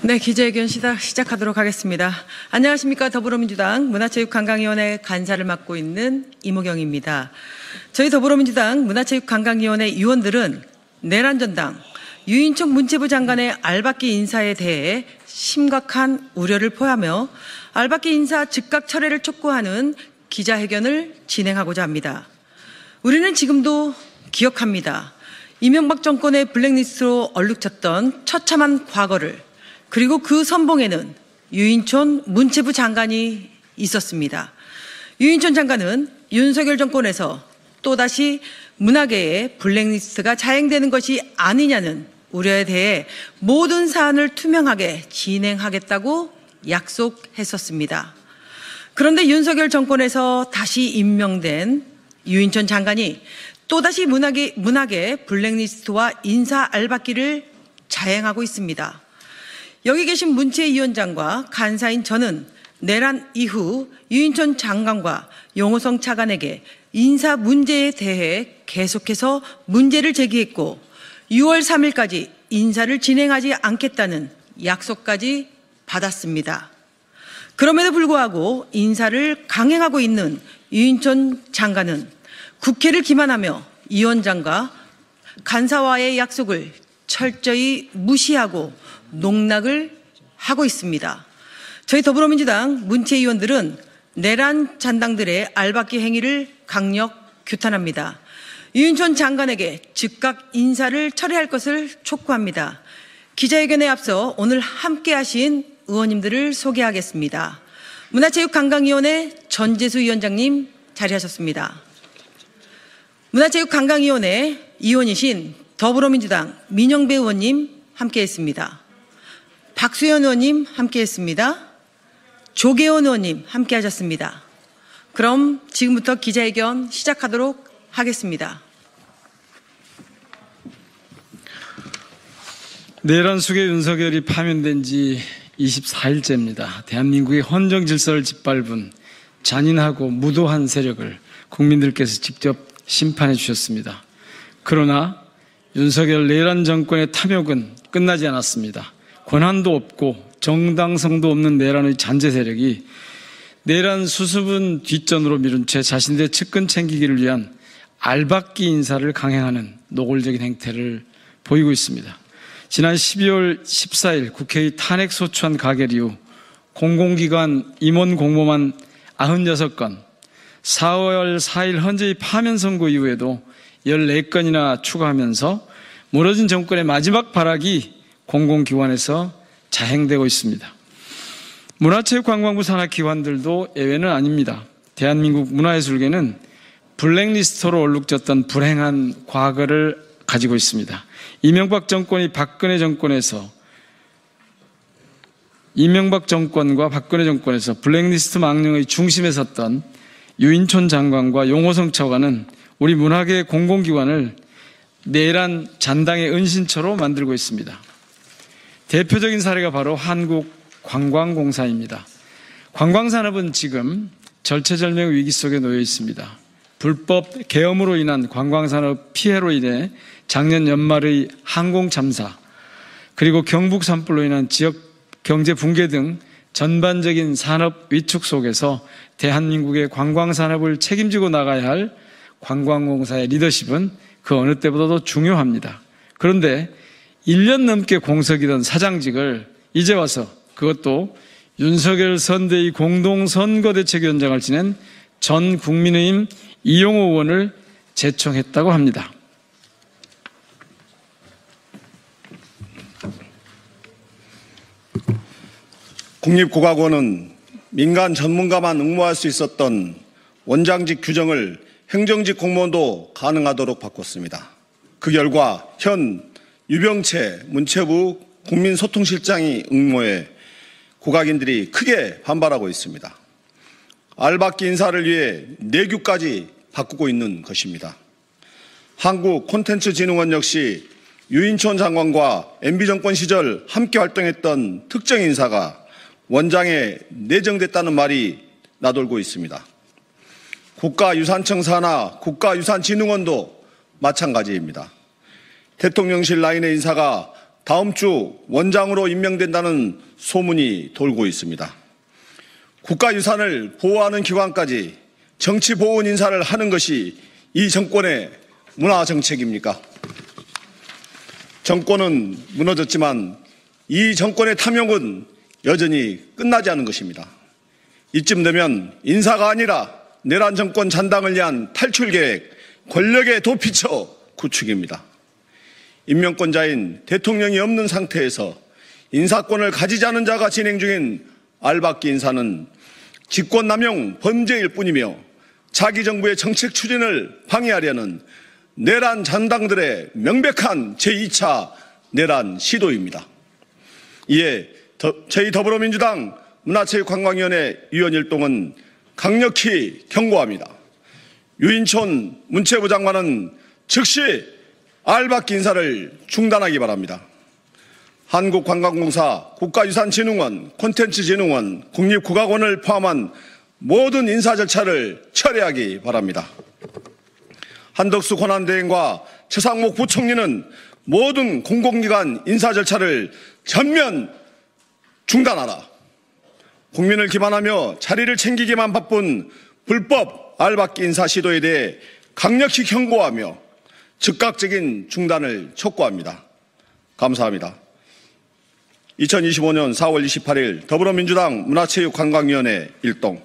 네, 기자회견 시작하도록 하겠습니다. 안녕하십니까. 더불어민주당 문화체육관광위원회 간사를 맡고 있는 이모경입니다. 저희 더불어민주당 문화체육관광위원회 위원들은 내란 전당 유인촌 문체부 장관의 알박기 인사에 대해 심각한 우려를 표하며 알박기 인사 즉각 철회를 촉구하는 기자회견을 진행하고자 합니다. 우리는 지금도 기억합니다. 이명박 정권의 블랙리스트로 얼룩졌던 처참한 과거를, 그리고 그 선봉에는 유인촌 문체부 장관이 있었습니다. 유인촌 장관은 윤석열 정권에서 또다시 문화계의 블랙리스트가 자행되는 것이 아니냐는 우려에 대해 모든 사안을 투명하게 진행하겠다고 약속했었습니다. 그런데 윤석열 정권에서 다시 임명된 유인촌 장관이 또다시 문화계 블랙리스트와 인사 알박기를 자행하고 있습니다. 여기 계신 문체위원장과 간사인 저는 내란 이후 유인촌 장관과 용호성 차관에게 인사 문제에 대해 계속해서 문제를 제기했고 6월 3일까지 인사를 진행하지 않겠다는 약속까지 받았습니다. 그럼에도 불구하고 인사를 강행하고 있는 유인촌 장관은 국회를 기만하며 위원장과 간사와의 약속을 철저히 무시하고 농락을 하고 있습니다. 저희 더불어민주당 문체위원들은 내란 잔당들의 알박기 행위를 강력 규탄합니다. 유인촌 장관에게 즉각 인사를 철회할 것을 촉구합니다. 기자회견에 앞서 오늘 함께하신 의원님들을 소개하겠습니다. 문화체육관광위원회 전재수 위원장님 자리하셨습니다. 문화체육관광위원회 위원이신 더불어민주당 민영배 의원님 함께했습니다. 박수현 의원님 함께했습니다. 조계원 의원님 함께하셨습니다. 그럼 지금부터 기자회견 시작하도록 하겠습니다. 내란 속에 윤석열이 파면된 지 24일째입니다. 대한민국의 헌정 질서를 짓밟은 잔인하고 무도한 세력을 국민들께서 직접 심판해 주셨습니다. 그러나 윤석열 내란 정권의 탐욕은 끝나지 않았습니다. 권한도 없고 정당성도 없는 내란의 잔재 세력이 내란 수습은 뒷전으로 미룬 채 자신들의 측근 챙기기를 위한 알박기 인사를 강행하는 노골적인 행태를 보이고 있습니다. 지난 12월 14일 국회의 탄핵소추안 가결 이후 공공기관 임원 공모만 96건, 4월 4일 헌재의 파면 선고 이후에도 14건이나 추가하면서 무너진 정권의 마지막 발악이 공공기관에서 자행되고 있습니다. 문화체육관광부 산하기관들도 예외는 아닙니다. 대한민국 문화예술계는 블랙리스트로 얼룩졌던 불행한 과거를 가지고 있습니다. 이명박 정권과 박근혜 정권에서 블랙리스트 망령의 중심에 섰던 유인촌 장관과 용호성 차관은 우리 문화계 공공기관을 내란 잔당의 은신처로 만들고 있습니다. 대표적인 사례가 바로 한국관광공사입니다. 관광산업은 지금 절체절명의 위기 속에 놓여 있습니다. 불법 계엄으로 인한 관광산업 피해로 인해 작년 연말의 항공참사, 그리고 경북 산불로 인한 지역 경제 붕괴 등 전반적인 산업 위축 속에서 대한민국의 관광산업을 책임지고 나가야 할 관광공사의 리더십은 그 어느 때보다도 중요합니다. 그런데 1년 넘게 공석이던 사장직을 이제 와서, 그것도 윤석열 선대위 공동선거대책위원장을 지낸 전 국민의힘 이용호 의원을 제청했다고 합니다. 국립국악원은 민간 전문가만 응모할 수 있었던 원장직 규정을 행정직 공무원도 가능하도록 바꿨습니다. 그 결과 현 유병채 문체부 국민소통실장이 응모해 국악인들이 크게 반발하고 있습니다. 알박기 인사를 위해 내규까지 바꾸고 있는 것입니다. 한국콘텐츠진흥원 역시 유인촌 장관과 MB정권 시절 함께 활동했던 특정 인사가 원장에 내정됐다는 말이 나돌고 있습니다. 국가유산청 산하 국가유산진흥원도 마찬가지입니다. 대통령실 라인의 인사가 다음 주 원장으로 임명된다는 소문이 돌고 있습니다. 국가유산을 보호하는 기관까지 정치 보훈 인사를 하는 것이 이 정권의 문화정책입니까? 정권은 무너졌지만 이 정권의 탐욕은 여전히 끝나지 않은 것입니다. 이쯤 되면 인사가 아니라 내란 정권 잔당을 위한 탈출 계획, 권력의 도피처 구축입니다. 임명권자인 대통령이 없는 상태에서 인사권을 가지지 않은 자가 진행 중인 알박기 인사는 직권남용 범죄일 뿐이며 자기 정부의 정책 추진을 방해하려는 내란 잔당들의 명백한 제2차 내란 시도입니다. 이에 저희 더불어민주당 문화체육관광위원회 위원 일동은 강력히 경고합니다. 유인촌 문체부 장관은 즉시 알박기 인사를 중단하기 바랍니다. 한국관광공사, 국가유산진흥원, 콘텐츠진흥원, 국립국악원을 포함한 모든 인사 절차를 철회하기 바랍니다. 한덕수 권한대행과 최상목 부총리는 모든 공공기관 인사 절차를 전면 중단하라. 국민을 기만하며 자리를 챙기기만 바쁜 불법 알박기 인사 시도에 대해 강력히 경고하며 즉각적인 중단을 촉구합니다. 감사합니다. 2025년 4월 28일 더불어민주당 문화체육관광위원회 일동